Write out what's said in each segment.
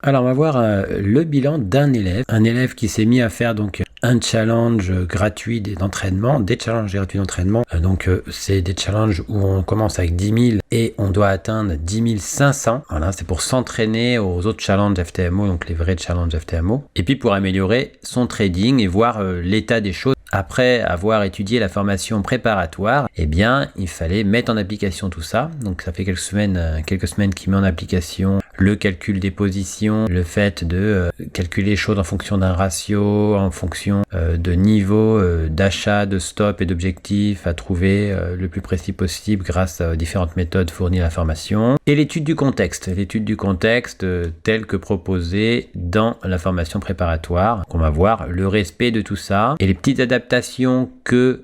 Alors on va voir le bilan d'un élève. Un élève qui s'est mis à faire donc un challenge gratuit d'entraînement, des challenges gratuits d'entraînement. C'est des challenges où on commence avec 10 000 et on doit atteindre 10 500. Voilà, c'est pour s'entraîner aux autres challenges FTMO, donc les vrais challenges FTMO. Et puis pour améliorer son trading et voir l'état des choses. Après avoir étudié la formation préparatoire, eh bien, il fallait mettre en application tout ça. Donc, ça fait quelques semaines qu'il met en application le calcul des positions, le fait de calculer les choses en fonction d'un ratio, en fonction de niveau d'achat, de stop et d'objectifs à trouver le plus précis possible grâce à différentes méthodes fournies à la formation. Et l'étude du contexte telle que proposée dans la formation préparatoire. Donc, on va voir le respect de tout ça et les petites adaptations que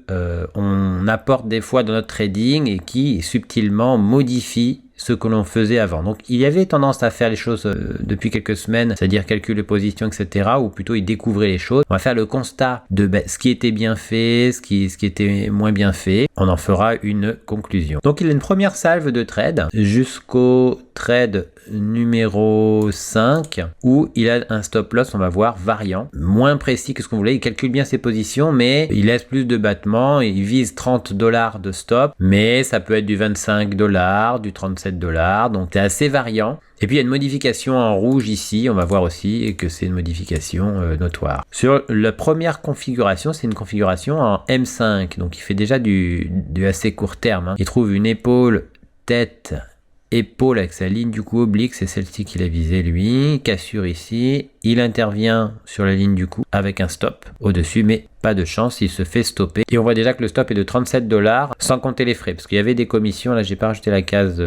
on apporte des fois dans notre trading et qui subtilement modifient ce que l'on faisait avant. Donc il y avait tendance à faire les choses depuis quelques semaines, c'est-à-dire calcul de position, etc. Ou plutôt il découvrait les choses. On va faire le constat de ce qui était bien fait, ce qui était moins bien fait. On en fera une conclusion. Donc il a une première salve de trade jusqu'au trade numéro 5 où il a un stop loss, on va voir, variant, moins précis que ce qu'on voulait. Il calcule bien ses positions, mais il laisse plus de battements. Il vise $30 de stop, mais ça peut être du $25, du $37, donc c'est assez variant. Et puis il y a une modification en rouge ici, on va voir aussi que c'est une modification notoire. Sur la première configuration, c'est une configuration en M5, donc il fait déjà du assez court terme, hein. Il trouve une épaule, tête, épaule avec sa ligne du coup oblique, c'est celle-ci qu'il a visée lui, cassure ici, il intervient sur la ligne du coup avec un stop au-dessus, mais pas de chance, il se fait stopper. Et on voit déjà que le stop est de $37 sans compter les frais, parce qu'il y avait des commissions, là j'ai pas rajouté la case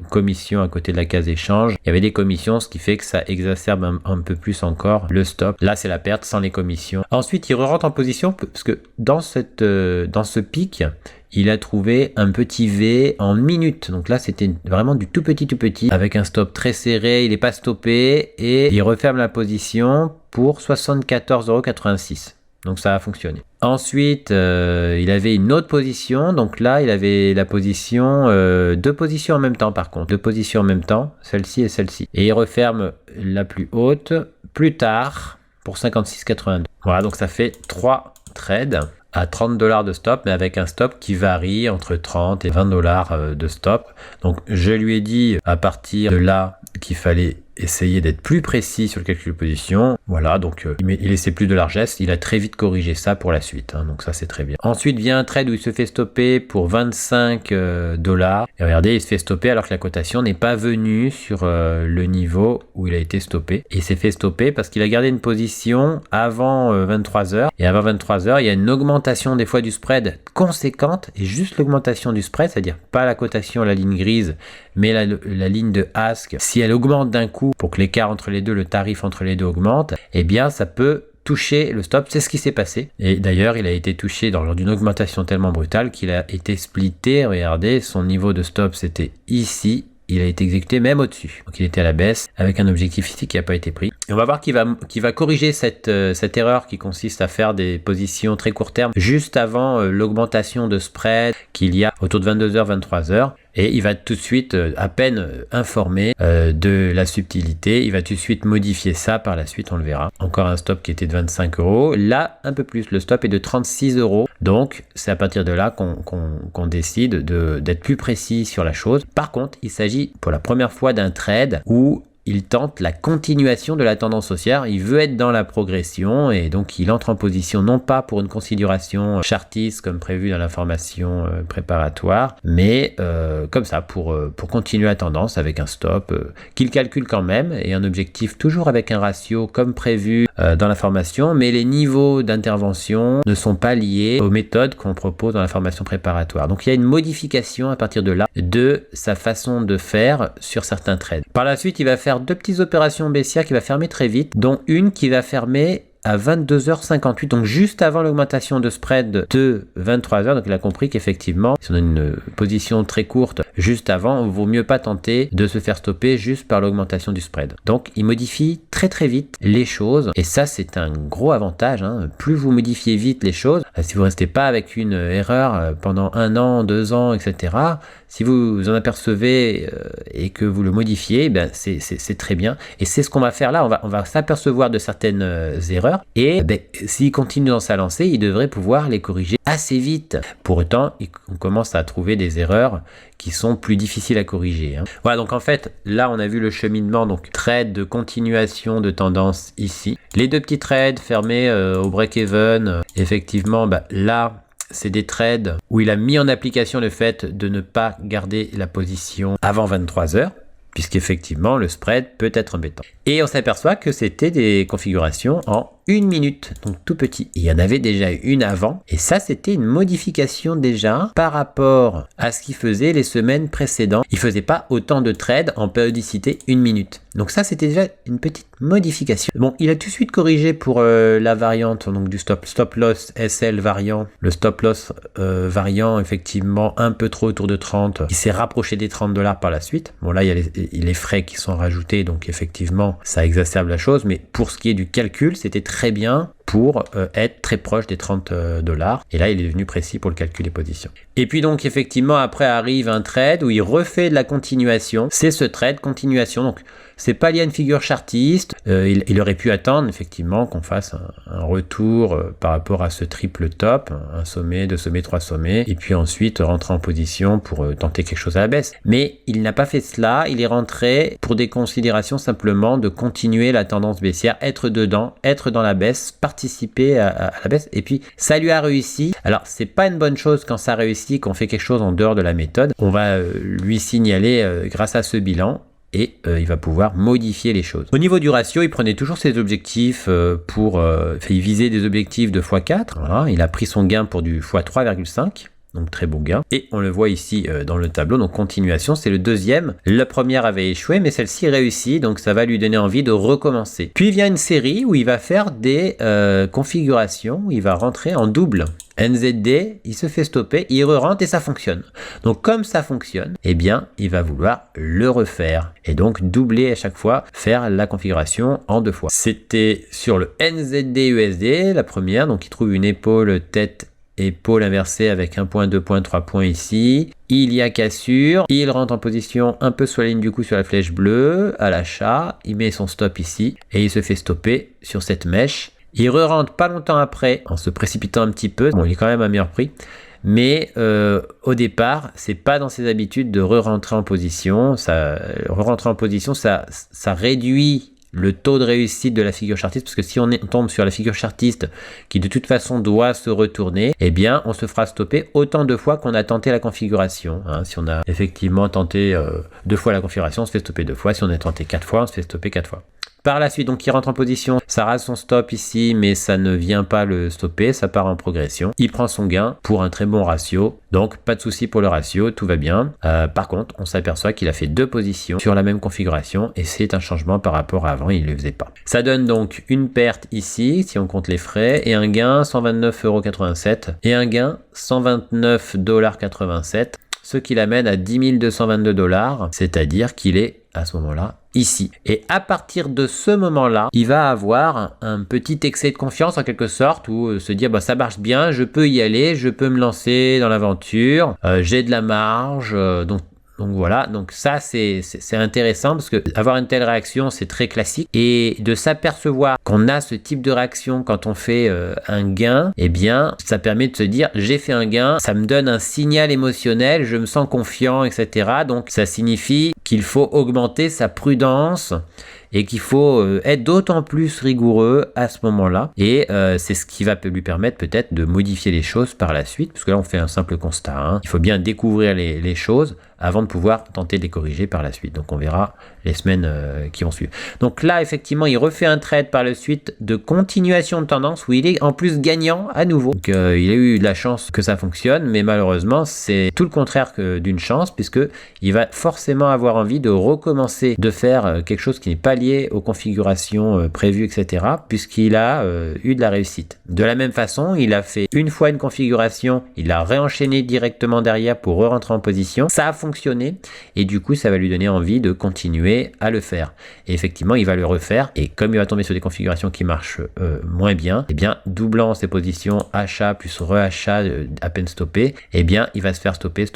commission à côté de la case échange, il y avait des commissions, ce qui fait que ça exacerbe un peu plus encore le stop. Là c'est la perte sans les commissions. Ensuite il rentre en position, parce que dans ce pic, il a trouvé un petit V en minute. Donc là, c'était vraiment du tout petit, avec un stop très serré. Il n'est pas stoppé et il referme la position pour 74,86 €. Donc ça a fonctionné. Ensuite, il avait une autre position. Donc là, il avait la position, deux positions en même temps par contre. Deux positions en même temps, celle-ci et celle-ci. Et il referme la plus haute plus tard pour 56,82. Voilà, donc ça fait 3 trades à $30 de stop, mais avec un stop qui varie entre 30 et $20 de stop. Donc je lui ai dit à partir de là qu'il fallait essayer d'être plus précis sur le calcul de position. Voilà, donc il laissait plus de largesse. Il a très vite corrigé ça pour la suite, hein, donc ça c'est très bien. Ensuite vient un trade où il se fait stopper pour $25. Et regardez, il se fait stopper alors que la cotation n'est pas venue sur le niveau où il a été stoppé. Et il s'est fait stopper parce qu'il a gardé une position avant 23h. Et avant 23h, il y a une augmentation des fois du spread conséquente. Et juste l'augmentation du spread, c'est-à-dire pas la cotation, la ligne grise, mais la ligne de ask, si elle augmente d'un coup pour que l'écart entre les deux, le tarif entre les deux augmente, eh bien ça peut toucher le stop. C'est ce qui s'est passé. Et d'ailleurs, il a été touché lors d'une augmentation tellement brutale qu'il a été splitté. Regardez, son niveau de stop c'était ici. Il a été exécuté même au-dessus. Donc il était à la baisse avec un objectif ici qui n'a pas été pris. Et on va voir qu'il va corriger cette erreur qui consiste à faire des positions très court terme juste avant l'augmentation de spread qu'il y a autour de 22h, 23h. Et il va tout de suite, à peine informé de la subtilité, il va tout de suite modifier ça par la suite, on le verra. Encore un stop qui était de 25 €. Là, un peu plus, le stop est de 36 €. Donc, c'est à partir de là qu'on décide d'être plus précis sur la chose. Par contre, il s'agit pour la première fois d'un trade où il tente la continuation de la tendance haussière, il veut être dans la progression et donc il entre en position non pas pour une configuration chartiste comme prévu dans la formation préparatoire, mais comme ça pour continuer la tendance avec un stop qu'il calcule quand même et un objectif toujours avec un ratio comme prévu dans la formation, mais les niveaux d'intervention ne sont pas liés aux méthodes qu'on propose dans la formation préparatoire. Donc il y a une modification à partir de là de sa façon de faire sur certains trades. Par la suite, il va faire deux petites opérations baissières qui va fermer très vite, dont une qui va fermer à 22h58, donc juste avant l'augmentation de spread de 23h. Donc il a compris qu'effectivement, si on a une position très courte juste avant, il vaut mieux pas tenter de se faire stopper juste par l'augmentation du spread. Donc il modifie très très vite les choses et ça c'est un gros avantage, hein. Plus vous modifiez vite les choses, si vous restez pas avec une erreur pendant 1 an, 2 ans, etc., Si vous en apercevez et que vous le modifiez, ben c'est très bien. Et c'est ce qu'on va faire là. On va s'apercevoir de certaines erreurs. Et s'il continue dans sa lancée, il devrait pouvoir les corriger assez vite. Pour autant, on commence à trouver des erreurs qui sont plus difficiles à corriger. Voilà, donc en fait, là, on a vu le cheminement, donc trade de continuation de tendance ici. Les deux petits trades fermés au break-even, effectivement, là, c'est des trades où il a mis en application le fait de ne pas garder la position avant 23 heures, puisqu'effectivement, le spread peut être embêtant. Et on s'aperçoit que c'était des configurations en 1 minute, donc tout petit. Il y en avait déjà une avant, et ça, c'était une modification déjà par rapport à ce qu'il faisait les semaines précédentes. Il faisait pas autant de trades en périodicité 1 minute. Donc ça, c'était déjà une petite modification. Bon, il a tout de suite corrigé pour la variante donc du stop loss SL variant. Le stop loss variant, effectivement, un peu trop autour de 30. Il s'est rapproché des $30 par la suite. Bon, là, il y a les frais qui sont rajoutés, donc effectivement, ça exacerbe la chose. Mais pour ce qui est du calcul, c'était très bien pour être très proche des $30. Et là, il est devenu précis pour le calcul des positions. Et puis donc, effectivement, après arrive un trade où il refait de la continuation. C'est ce trade continuation. Donc, c'est pas lié à une figure chartiste. Il aurait pu attendre, effectivement, qu'on fasse un retour par rapport à ce triple top, un sommet, 2 sommets, 3 sommets, et puis ensuite rentrer en position pour tenter quelque chose à la baisse. Mais il n'a pas fait cela. Il est rentré pour des considérations simplement de continuer la tendance baissière, être dedans, être dans la baisse, participer à la baisse, et puis ça lui a réussi. Alors c'est pas une bonne chose quand ça réussit, qu'on fait quelque chose en dehors de la méthode. On va lui signaler grâce à ce bilan, et il va pouvoir modifier les choses. Au niveau du ratio, il prenait toujours ses objectifs il visait des objectifs de x4. Voilà, il a pris son gain pour du x3,5. Donc très beau gain. Et on le voit ici dans le tableau, donc continuation, c'est le deuxième. La première avait échoué, mais celle-ci réussit, donc ça va lui donner envie de recommencer. Puis il vient une série où il va faire des configurations, où il va rentrer en double. NZD, il se fait stopper, il re-rentre et ça fonctionne. Donc comme ça fonctionne, eh bien, il va vouloir le refaire. Et donc doubler à chaque fois, faire la configuration en 2 fois. C'était sur le NZD USD, la première, donc il trouve une épaule tête épaule inversée avec 1 point, 2 points, 3 points ici. Il y a cassure. Il rentre en position un peu sur la ligne du coup sur la flèche bleue à l'achat. Il met son stop ici et il se fait stopper sur cette mèche. Il re-rentre pas longtemps après en se précipitant un petit peu. Bon, il est quand même à meilleur prix. Mais au départ, c'est pas dans ses habitudes de re-rentrer en position. Re-rentrer en position, ça réduit le taux de réussite de la figure chartiste, parce que si on tombe sur la figure chartiste qui de toute façon doit se retourner, eh bien on se fera stopper autant de fois qu'on a tenté la configuration. Si on a effectivement tenté 2 fois la configuration, on se fait stopper 2 fois. Si on a tenté 4 fois, on se fait stopper 4 fois. Par la suite, donc il rentre en position, ça rase son stop ici, mais ça ne vient pas le stopper, ça part en progression. Il prend son gain pour un très bon ratio, donc pas de souci pour le ratio, tout va bien. Par contre, on s'aperçoit qu'il a fait 2 positions sur la même configuration et c'est un changement par rapport à avant, il ne le faisait pas. Ça donne donc une perte ici, si on compte les frais, et un gain 129,87 € et un gain 129,87 $, ce qui l'amène à 10 222 $, c'est-à-dire qu'il est à ce moment-là ici. Et à partir de ce moment-là, il va avoir un petit excès de confiance en quelque sorte, où se dire ça marche bien, je peux y aller, je peux me lancer dans l'aventure, j'ai de la marge, donc voilà, donc ça c'est intéressant parce que avoir une telle réaction c'est très classique, et de s'apercevoir qu'on a ce type de réaction quand on fait un gain, eh bien ça permet de se dire j'ai fait un gain, ça me donne un signal émotionnel, je me sens confiant, etc. Donc ça signifie qu'il faut augmenter sa prudence et qu'il faut être d'autant plus rigoureux à ce moment-là, et c'est ce qui va lui permettre peut-être de modifier les choses par la suite, parce que là on fait un simple constat, il faut bien découvrir les choses avant de pouvoir tenter de les corriger par la suite. Donc on verra les semaines qui vont suivre. Donc là effectivement il refait un trade par la suite de continuation de tendance où il est en plus gagnant à nouveau. Donc il a eu de la chance que ça fonctionne, mais malheureusement c'est tout le contraire que d'une chance, puisque il va forcément avoir envie de recommencer de faire quelque chose qui n'est pas lié aux configurations prévues, etc., puisqu'il a eu de la réussite. De la même façon, il a fait une fois une configuration, il a réenchaîné directement derrière pour re-rentrer en position. Ça a fonctionné fonctionner et du coup ça va lui donner envie de continuer à le faire. Et effectivement il va le refaire et comme il va tomber sur des configurations qui marchent moins bien, eh bien doublant ses positions achat plus reachat à peine stoppé, eh bien il va se faire stopper.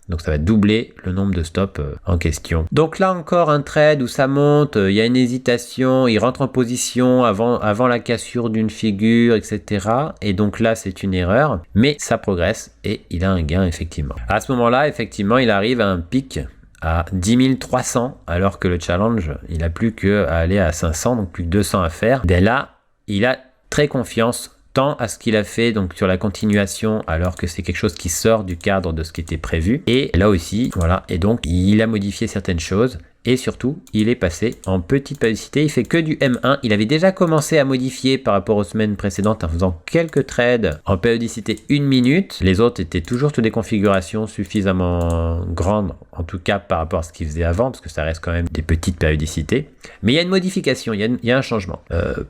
Donc ça va doubler le nombre de stops en question. Donc là encore un trade où ça monte, il y a une hésitation, il rentre en position avant la cassure d'une figure, etc. Et donc là c'est une erreur, mais ça progresse et il a un gain effectivement. À ce moment-là, effectivement, il arrive à un pic à 10 300 alors que le challenge, il a plus qu'à aller à 500, donc plus que 200 à faire. Dès là, il a très confiance tant à ce qu'il a fait donc sur la continuation alors que c'est quelque chose qui sort du cadre de ce qui était prévu et là aussi voilà, et donc il a modifié certaines choses et surtout il est passé en petite périodicité, il fait que du M1. Il avait déjà commencé à modifier par rapport aux semaines précédentes en faisant quelques trades en périodicité 1 minute, les autres étaient toujours toutes des configurations suffisamment grandes en tout cas par rapport à ce qu'il faisait avant parce que ça reste quand même des petites périodicités, mais il y a une modification, il y a un changement.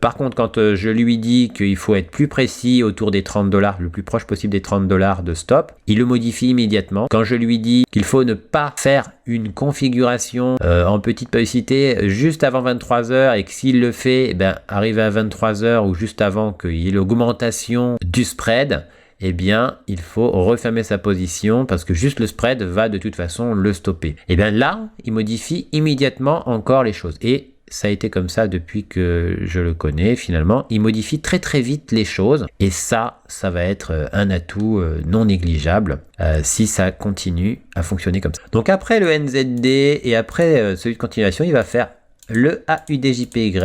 Par contre quand je lui dis qu'il faut être plus précis autour des $30, le plus proche possible des $30 de stop, il le modifie immédiatement. Quand je lui dis qu'il faut ne pas faire une configuration en petite périodicité juste avant 23h et que s'il le fait, eh ben, arrivé à 23h ou juste avant qu'il y ait l'augmentation du spread, eh bien, il faut refermer sa position parce que juste le spread va de toute façon le stopper. Et bien là, il modifie immédiatement encore les choses. Et ça a été comme ça depuis que je le connais finalement. Il modifie très très vite les choses et ça va être un atout non négligeable si ça continue à fonctionner comme ça. Donc après le NZD et après celui de continuation, il va faire le AUDJPY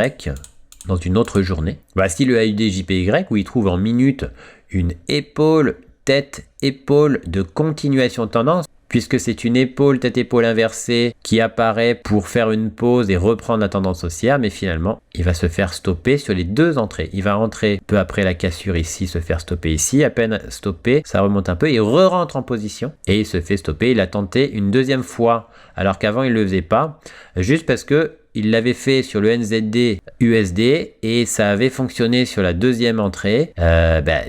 dans une autre journée. Voici le AUDJPY où il trouve en minutes une épaule, tête, épaule de continuation de tendance, puisque c'est une épaule, tête-épaule inversée qui apparaît pour faire une pause et reprendre la tendance haussière, mais finalement, il va se faire stopper sur les deux entrées. Il va rentrer peu après la cassure ici, se faire stopper ici, à peine stoppé, ça remonte un peu, il re-rentre en position et il se fait stopper. Il a tenté une deuxième fois, alors qu'avant, il ne le faisait pas, juste parce que il l'avait fait sur le NZD USD et ça avait fonctionné sur la deuxième entrée.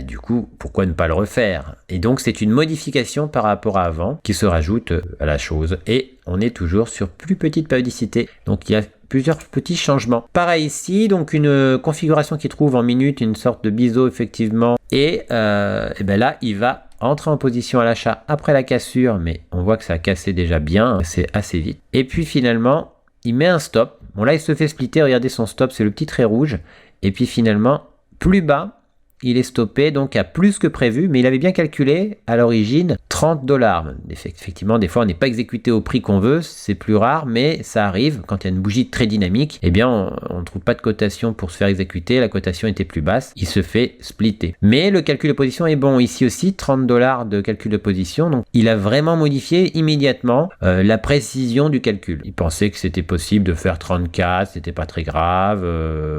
Du coup, pourquoi ne pas le refaire? Et donc, c'est une modification par rapport à avant qui se rajoute à la chose. Et on est toujours sur plus petite périodicité. Donc, il y a plusieurs petits changements. Pareil ici, donc une configuration qui trouve en minutes une sorte de biseau effectivement. Et là, il va entrer en position à l'achat après la cassure, mais on voit que ça a cassé déjà bien, c'est assez vite. Et puis finalement, il met un stop. Bon là, il se fait splitter. Regardez son stop, c'est le petit trait rouge. Et puis finalement, plus bas, il est stoppé donc à plus que prévu. Mais il avait bien calculé à l'origine $30. Effectivement, des fois, on n'est pas exécuté au prix qu'on veut. C'est plus rare, mais ça arrive. Quand il y a une bougie très dynamique, eh bien, on ne trouve pas de cotation pour se faire exécuter. La cotation était plus basse. Il se fait splitter. Mais le calcul de position est bon. Ici aussi, $30 de calcul de position. Donc, il a vraiment modifié immédiatement la précision du calcul. Il pensait que c'était possible de faire 34, c'était pas très grave.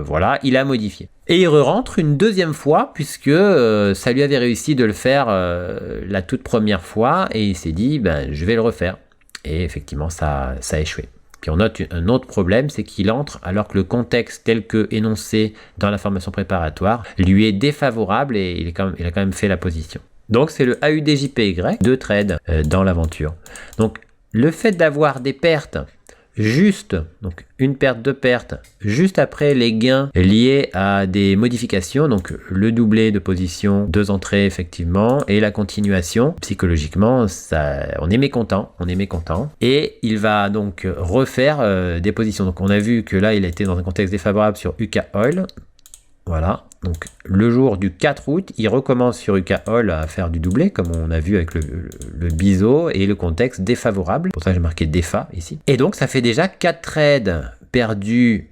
Voilà, il a modifié. Et il re-rentre une deuxième fois puisque ça lui avait réussi de le faire la toute première fois et il s'est dit je vais le refaire. Et effectivement ça a échoué. Puis on note un autre problème, c'est qu'il entre alors que le contexte tel que énoncé dans la formation préparatoire lui est défavorable et il a quand même fait la position. Donc c'est le AUDJPY, 2 trades dans l'aventure. Donc le fait d'avoir des pertes juste, donc une perte, 2 pertes, juste après les gains liés à des modifications, donc le doublé de position, 2 entrées effectivement, et la continuation, psychologiquement, on est mécontent, et il va donc refaire des positions. Donc on a vu que là, il a été dans un contexte défavorable sur UK Oil, voilà. Donc le jour du 4 août, il recommence sur UK Oil à faire du doublé, comme on a vu avec le biseau et le contexte défavorable. Pour ça, j'ai marqué défa ici. Et donc, ça fait déjà 4 trades perdus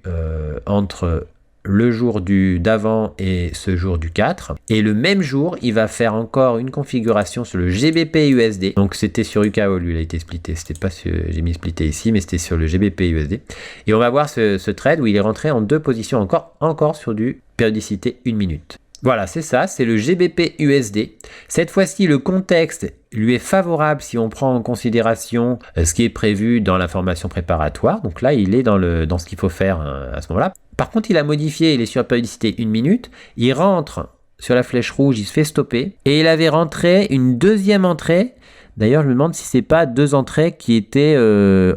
entre le jour d'avant et ce jour du 4. Et le même jour, il va faire encore une configuration sur le GBP USD. Donc, c'était sur UK Oil, lui, il a été splitté. C'était pas sur, j'ai mis splitté ici, mais c'était sur le GBP USD. Et on va voir ce trade où il est rentré en 2 positions encore sur du périodicité 1 minute. Voilà, c'est ça, c'est le GBP USD. Cette fois-ci, le contexte lui est favorable si on prend en considération ce qui est prévu dans la formation préparatoire. Donc là, il est dans ce qu'il faut faire à ce moment-là. Par contre, il a modifié, il est sur périodicité 1 minute. Il rentre sur la flèche rouge, il se fait stopper. Et il avait rentré une deuxième entrée D'ailleurs, je me demande si c'est pas 2 entrées qui étaient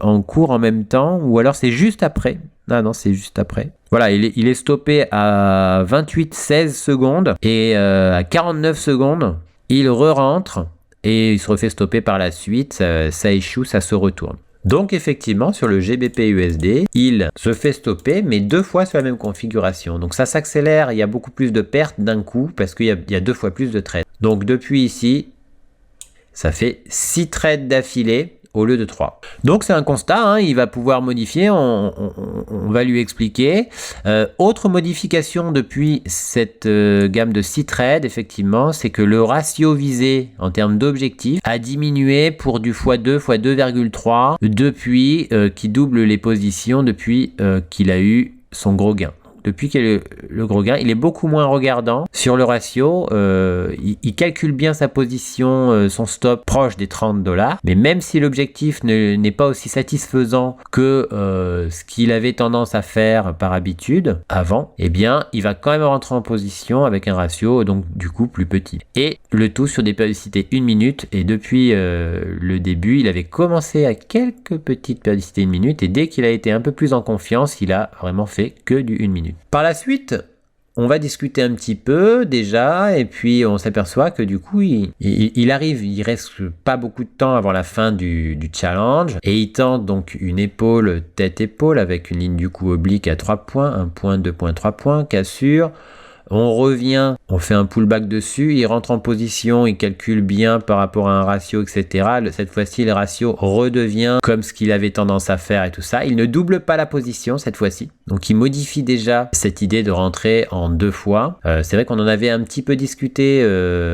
en cours en même temps, ou alors c'est juste après. Ah non, c'est juste après. Voilà, il est stoppé à 28-16 secondes et à 49 secondes, il re-rentre et il se refait stopper par la suite. Ça échoue, ça se retourne. Donc effectivement, sur le GBP USD, il se fait stopper, mais 2 fois sur la même configuration. Donc ça s'accélère, il y a beaucoup plus de pertes d'un coup parce qu'il y a 2 fois plus de trades. Donc depuis ici, ça fait 6 trades d'affilée au lieu de 3. Donc c'est un constat, hein, il va pouvoir modifier, on va lui expliquer. Autre modification depuis cette gamme de 6 trades, effectivement, c'est que le ratio visé en termes d'objectif a diminué pour du x2, x2,3 depuis qu'il double les positions, depuis qu'il a eu son gros gain. Depuis qu'il a le gros gain, il est beaucoup moins regardant sur le ratio. Il calcule bien sa position, son stop proche des $30. Mais même si l'objectif n'est pas aussi satisfaisant que ce qu'il avait tendance à faire par habitude avant, eh bien, il va quand même rentrer en position avec un ratio donc du coup plus petit. Et le tout sur des périodicités 1 minute. Et depuis le début, il avait commencé à quelques petites périodicités 1 minute. Et dès qu'il a été un peu plus en confiance, il a vraiment fait que du 1 minute. Par la suite, on va discuter un petit peu déjà, et puis on s'aperçoit que du coup, il arrive, il reste pas beaucoup de temps avant la fin du challenge, et il tente donc une épaule tête-épaule avec une ligne du coup oblique à 3 points, 1 point, 2 points, 3 points, cassure. On revient, on fait un pullback dessus, il rentre en position, il calcule bien par rapport à un ratio, etc. Cette fois-ci, le ratio redevient comme ce qu'il avait tendance à faire et tout ça. Il ne double pas la position cette fois-ci. Donc, il modifie déjà cette idée de rentrer en 2 fois. C'est vrai qu'on en avait un petit peu discuté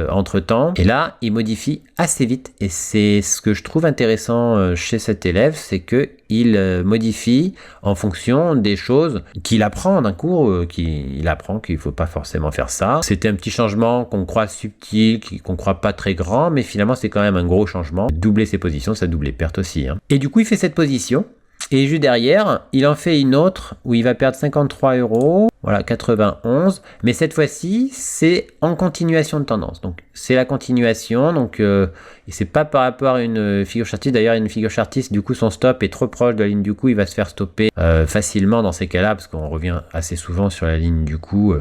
entre-temps. Et là, il modifie assez vite. Et c'est ce que je trouve intéressant chez cet élève, c'est que il modifie en fonction des choses qu'il apprend d'un cours, qu'il apprend qu'il ne faut pas forcément faire ça. C'était un petit changement qu'on croit subtil, qu'on croit pas très grand, mais finalement c'est quand même un gros changement. Doubler ses positions, ça double les pertes aussi. Hein. Et du coup, il fait cette position. Et juste derrière, il en fait une autre où il va perdre 53 €, voilà 91, mais cette fois-ci, c'est en continuation de tendance. Donc, c'est la continuation, donc c'est pas par rapport à une figure chartiste. D'ailleurs, une figure chartiste, du coup, son stop est trop proche de la ligne du coup, il va se faire stopper facilement dans ces cas-là, parce qu'on revient assez souvent sur la ligne du coup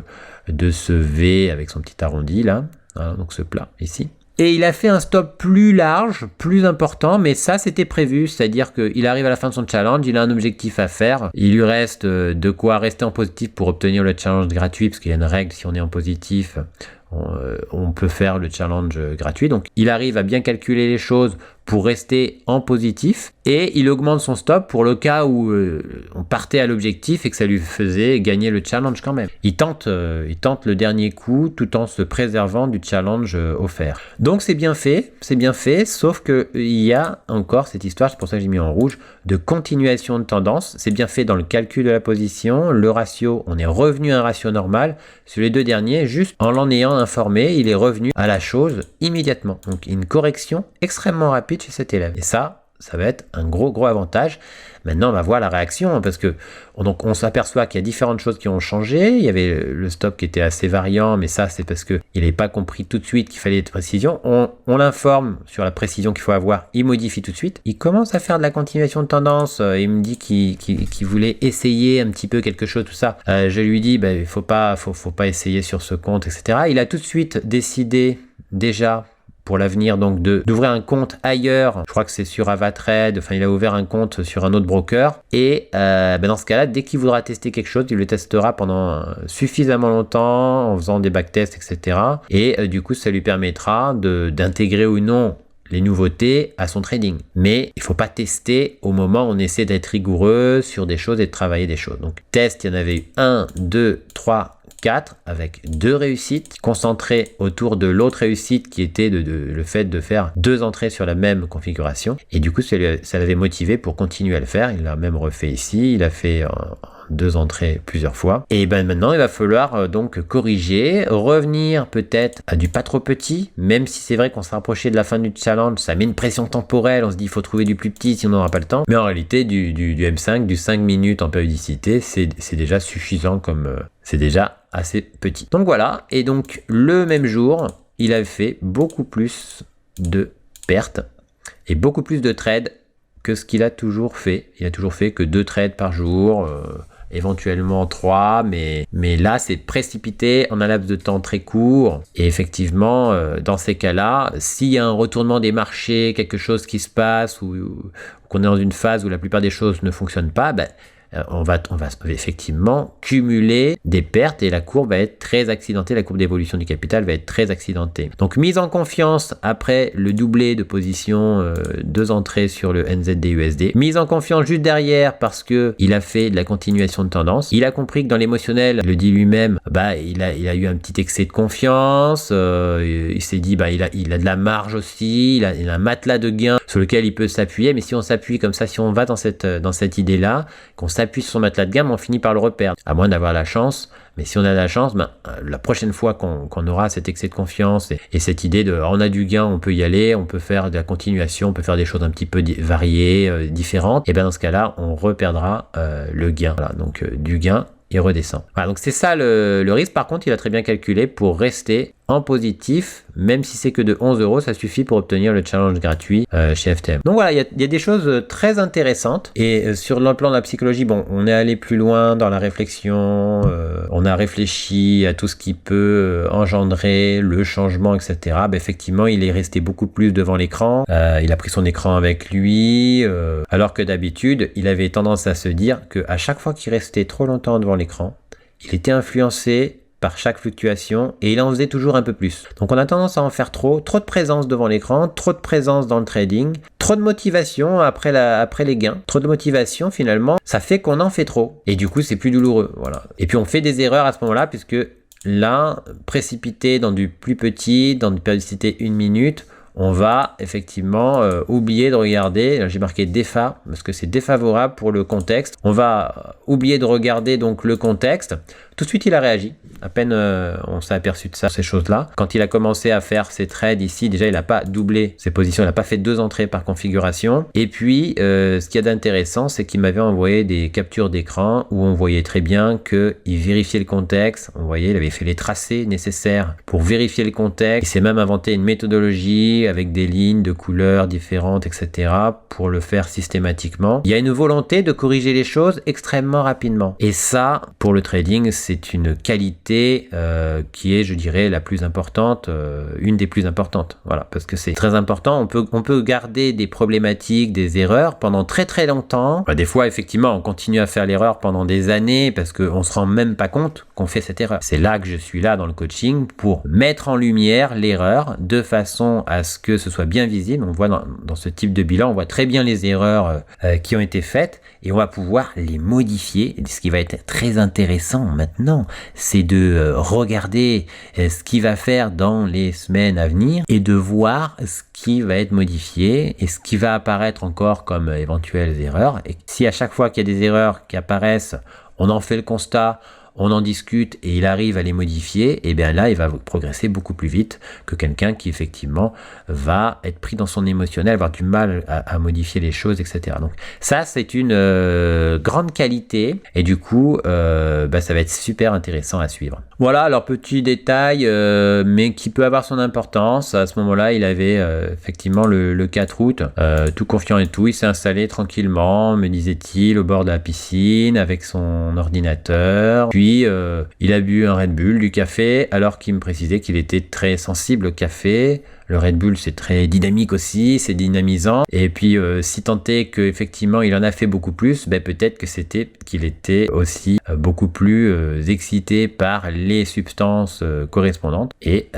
de ce V avec son petit arrondi là, voilà, donc ce plat ici. Et il a fait un stop plus large, plus important, mais ça c'était prévu, c'est-à-dire qu'il arrive à la fin de son challenge, il a un objectif à faire, il lui reste de quoi rester en positif pour obtenir le challenge gratuit, parce qu'il y a une règle, si on est en positif, on peut faire le challenge gratuit. Donc il arrive à bien calculer les choses pour rester en positif et il augmente son stop pour le cas où on partait à l'objectif et que ça lui faisait gagner le challenge quand même. Il tente le dernier coup tout en se préservant du challenge offert. Donc c'est bien fait, sauf que il y a encore cette histoire, c'est pour ça que j'ai mis en rouge, de continuation de tendance. C'est bien fait dans le calcul de la position, le ratio, on est revenu à un ratio normal. Sur les 2 derniers, juste en l'en ayant informé, il est revenu à la chose immédiatement. Donc une correction extrêmement rapide chez cet élève. Et ça va être un gros avantage. Maintenant, on va voir la réaction, parce que on s'aperçoit qu'il y a différentes choses qui ont changé. Il y avait le stop qui était assez variant, mais ça, c'est parce qu'il n'avait pas compris tout de suite qu'il fallait de précision. On l'informe sur la précision qu'il faut avoir, il modifie tout de suite. Il commence à faire de la continuation de tendance. Il me dit qu'il voulait essayer un petit peu quelque chose, tout ça. Je lui dis, il faut pas essayer sur ce compte, etc. Il a tout de suite décidé, déjà, pour l'avenir, donc d'ouvrir un compte ailleurs. Je crois que c'est sur Avatrade, enfin il a ouvert un compte sur un autre broker et dans ce cas-là, dès qu'il voudra tester quelque chose, il le testera pendant suffisamment longtemps en faisant des backtests, etc. Et du coup, ça lui permettra d'intégrer ou non les nouveautés à son trading. Mais il ne faut pas tester au moment où on essaie d'être rigoureux sur des choses et de travailler des choses. Donc test, il y en avait eu 1, 2, 3, 4 avec 2 réussites, concentrées autour de l'autre réussite qui était le fait de faire 2 entrées sur la même configuration. Et du coup, ça l'avait motivé pour continuer à le faire. Il l'a même refait ici, il a fait 2 entrées plusieurs fois. Et maintenant, il va falloir donc corriger, revenir peut-être à du pas trop petit, même si c'est vrai qu'on s'est rapproché de la fin du challenge, ça met une pression temporelle, on se dit il faut trouver du plus petit si on n'aura pas le temps. Mais en réalité, du M5, du 5 minutes en périodicité, c'est déjà suffisant c'est déjà assez petit. Donc voilà, et donc le même jour, il avait fait beaucoup plus de pertes et beaucoup plus de trades que ce qu'il a toujours fait. Il a toujours fait que 2 trades par jour, éventuellement 3, mais là c'est précipité en un laps de temps très court. Et effectivement, dans ces cas-là, s'il y a un retournement des marchés, quelque chose qui se passe, ou qu'on est dans une phase où la plupart des choses ne fonctionnent pas, on va effectivement cumuler des pertes et la courbe va être très accidentée, la courbe d'évolution du capital va être très accidentée. Donc mise en confiance après le doublé de position, 2 entrées sur le NZD-USD, mise en confiance juste derrière parce que il a fait de la continuation de tendance, il a compris que dans l'émotionnel, il le dit lui-même, il a eu un petit excès de confiance, il s'est dit il a de la marge aussi, il a un matelas de gains sur lequel il peut s'appuyer, mais si on s'appuie comme ça, si on va dans cette idée-là, qu'on s'appuie sur son matelas de gamme, on finit par le reperdre, à moins d'avoir la chance. Mais si on a la chance, la prochaine fois qu'on aura cet excès de confiance et cette idée de on a du gain, on peut y aller, on peut faire de la continuation, on peut faire des choses un petit peu variées, différentes, et dans ce cas-là, on reperdra le gain. Voilà, donc du gain, il redescend. Voilà, donc c'est ça le risque. Par contre, il a très bien calculé pour rester en positif, même si c'est que de 11 €, ça suffit pour obtenir le challenge gratuit chez FTM. Donc voilà, il y a des choses très intéressantes. Et sur le plan de la psychologie, on est allé plus loin dans la réflexion, on a réfléchi à tout ce qui peut engendrer le changement, etc. Effectivement, il est resté beaucoup plus devant l'écran, il a pris son écran avec lui, alors que d'habitude, il avait tendance à se dire qu'à chaque fois qu'il restait trop longtemps devant l'écran, il était influencé par chaque fluctuation et il en faisait toujours un peu plus. Donc on a tendance à en faire trop de présence devant l'écran, trop de présence dans le trading, trop de motivation après les gains, trop de motivation finalement, ça fait qu'on en fait trop et du coup c'est plus douloureux, voilà. Et puis on fait des erreurs à ce moment-là puisque là, précipité dans du plus petit, dans une périodicité 1 minute, on va effectivement oublier de regarder, j'ai marqué défa parce que c'est défavorable pour le contexte, on va oublier de regarder donc le contexte. Tout de suite il a réagi, à peine on s'est aperçu de ça, ces choses-là. Quand il a commencé à faire ses trades ici, déjà il n'a pas doublé ses positions, il n'a pas fait 2 entrées par configuration. Et puis ce qu'il y a d'intéressant, c'est qu'il m'avait envoyé des captures d'écran où on voyait très bien qu'il vérifiait le contexte, on voyait il avait fait les tracés nécessaires pour vérifier le contexte, il s'est même inventé une méthodologie avec des lignes de couleurs différentes, etc. pour le faire systématiquement. Il y a une volonté de corriger les choses extrêmement rapidement. Et ça, pour le trading, c'est une qualité qui est, je dirais, la plus importante, une des plus importantes. Voilà, parce que c'est très important. On peut garder des problématiques, des erreurs pendant très très longtemps. Des fois, effectivement, on continue à faire l'erreur pendant des années parce qu'on se rend même pas compte qu'on fait cette erreur. C'est là que je suis là dans le coaching pour mettre en lumière l'erreur de façon à ce que ce soit bien visible. On voit dans ce type de bilan, on voit très bien les erreurs qui ont été faites et on va pouvoir les modifier. Et ce qui va être très intéressant maintenant, c'est de regarder ce qu'il va faire dans les semaines à venir et de voir ce qui va être modifié et ce qui va apparaître encore comme éventuelles erreurs. Et si à chaque fois qu'il y a des erreurs qui apparaissent, on en fait le constat, on en discute et il arrive à les modifier, et bien là, il va progresser beaucoup plus vite que quelqu'un qui, effectivement, va être pris dans son émotionnel, avoir du mal à modifier les choses, etc. Donc ça, c'est une grande qualité et du coup, ça va être super intéressant à suivre. Voilà, alors petit détail, mais qui peut avoir son importance. À ce moment-là, il avait effectivement le 4 août, tout confiant et tout. Il s'est installé tranquillement, me disait-il, au bord de la piscine avec son ordinateur. Puis, il a bu un Red Bull, du café, alors qu'il me précisait qu'il était très sensible au café. Le Red Bull, c'est très dynamique aussi, c'est dynamisant. Et puis, si tant est qu'effectivement, il en a fait beaucoup plus, peut-être que c'était qu'il était aussi beaucoup plus excité par les substances correspondantes. Et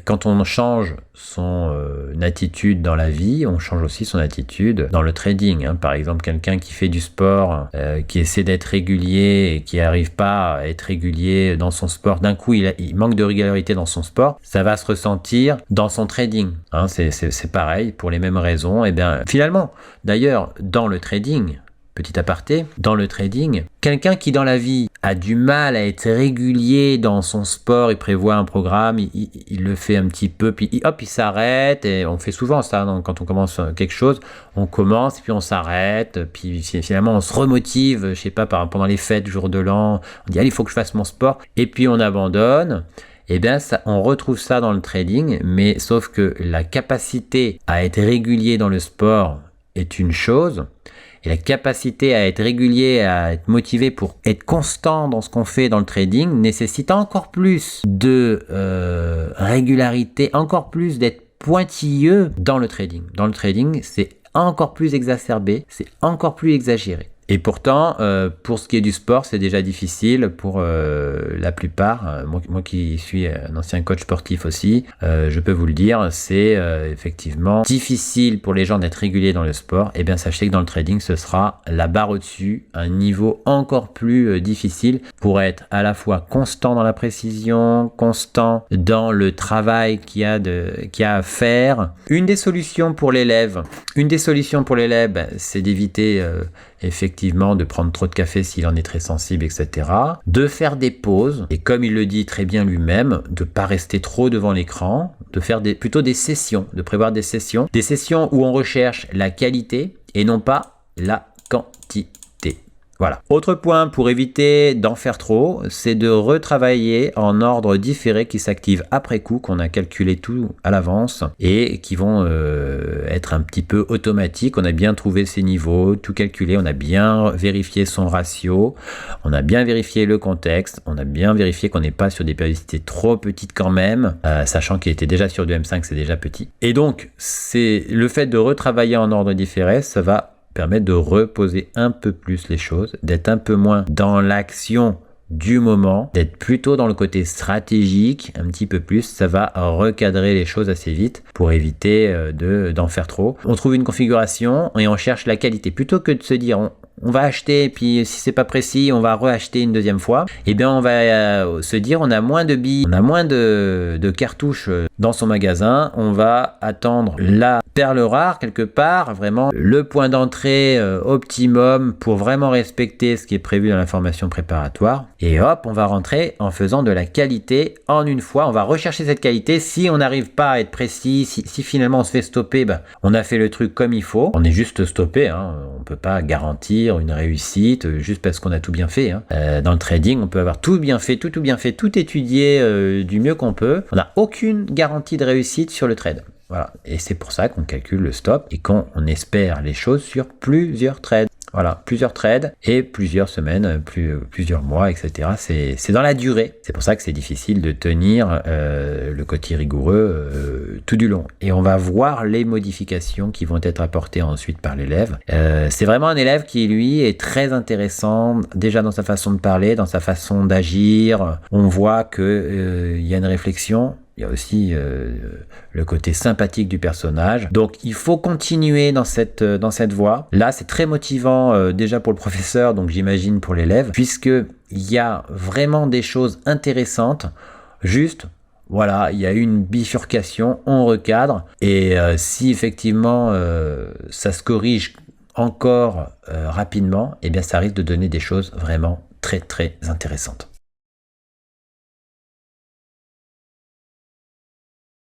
quand on change son attitude dans la vie, on change aussi son attitude dans le trading. Par exemple, quelqu'un qui fait du sport, qui essaie d'être régulier et qui n'arrive pas à être régulier dans son sport, d'un coup, il manque de régularité dans son sport, ça va se ressentir dans son trading. C'est pareil, pour les mêmes raisons. Et bien, finalement, d'ailleurs, dans le trading, petit aparté, dans le trading, quelqu'un qui dans la vie a du mal à être régulier dans son sport, il prévoit un programme, il le fait un petit peu, puis hop, il s'arrête, et on fait souvent ça, quand on commence quelque chose, on commence, puis on s'arrête, puis finalement on se remotive, je sais pas, pendant les fêtes, jour de l'an, on dit allez, il faut que je fasse mon sport, et puis on abandonne. eh bien on retrouve ça dans le trading, mais sauf que la capacité à être régulier dans le sport est une chose, et la capacité à être régulier, à être motivé pour être constant dans ce qu'on fait dans le trading nécessite encore plus de régularité, encore plus d'être pointilleux dans le trading. Dans le trading, c'est encore plus exacerbé, c'est encore plus exagéré. Et pourtant, pour ce qui est du sport, c'est déjà difficile pour la plupart. Moi qui suis un ancien coach sportif aussi, je peux vous le dire, c'est effectivement difficile pour les gens d'être réguliers dans le sport. Et bien sachez que dans le trading, ce sera la barre au-dessus, un niveau encore plus difficile pour être à la fois constant dans la précision, constant dans le travail qu'il y a à faire. Une des solutions pour l'élève, c'est d'éviter effectivement de prendre trop de café s'il en est très sensible, etc. De faire des pauses, et comme il le dit très bien lui-même, de ne pas rester trop devant l'écran, de faire plutôt des sessions, de prévoir des sessions où on recherche la qualité et non pas la quantité. Voilà. Autre point pour éviter d'en faire trop, c'est de retravailler en ordre différé qui s'active après coup, qu'on a calculé tout à l'avance et qui vont être un petit peu automatiques. On a bien trouvé ses niveaux, tout calculé, on a bien vérifié son ratio, on a bien vérifié le contexte, on a bien vérifié qu'on n'est pas sur des périodicités trop petites quand même, sachant qu'il était déjà sur du M5, c'est déjà petit. Et donc, c'est le fait de retravailler en ordre différé, ça va permettre de reposer un peu plus les choses, d'être un peu moins dans l'action du moment, d'être plutôt dans le côté stratégique, un petit peu plus, ça va recadrer les choses assez vite pour éviter d'en faire trop. On trouve une configuration et on cherche la qualité. Plutôt que de se dire on va acheter et puis si c'est pas précis, on va reacheter une deuxième fois, eh bien on va se dire on a moins de billes, on a moins de cartouches dans son magasin, on va attendre la perle rare quelque part, vraiment le point d'entrée optimum pour vraiment respecter ce qui est prévu dans l'information préparatoire, et hop, on va rentrer en faisant de la qualité en une fois. On va rechercher cette qualité. Si on n'arrive pas à être précis, si finalement on se fait stopper, on a fait le truc comme il faut, on est juste stoppé, on peut pas garantir une réussite juste parce qu'on a tout bien fait. Dans le trading, on peut avoir tout bien fait, tout étudié du mieux qu'on peut. On n'a aucune garantie de réussite sur le trade. Voilà. Et c'est pour ça qu'on calcule le stop et qu'on espère les choses sur plusieurs trades. Voilà, plusieurs trades et plusieurs semaines, plusieurs mois, etc. C'est dans la durée. C'est pour ça que c'est difficile de tenir le côté rigoureux tout du long. Et on va voir les modifications qui vont être apportées ensuite par l'élève. C'est vraiment un élève qui, lui, est très intéressant, déjà dans sa façon de parler, dans sa façon d'agir. On voit qu'il y a une réflexion. Il y a aussi le côté sympathique du personnage. Donc, il faut continuer dans cette voie. Là, c'est très motivant déjà pour le professeur, donc j'imagine pour l'élève, puisqu'il y a vraiment des choses intéressantes. Juste, voilà, il y a une bifurcation, on recadre. Et si effectivement ça se corrige encore rapidement, eh bien, ça risque de donner des choses vraiment très, très intéressantes.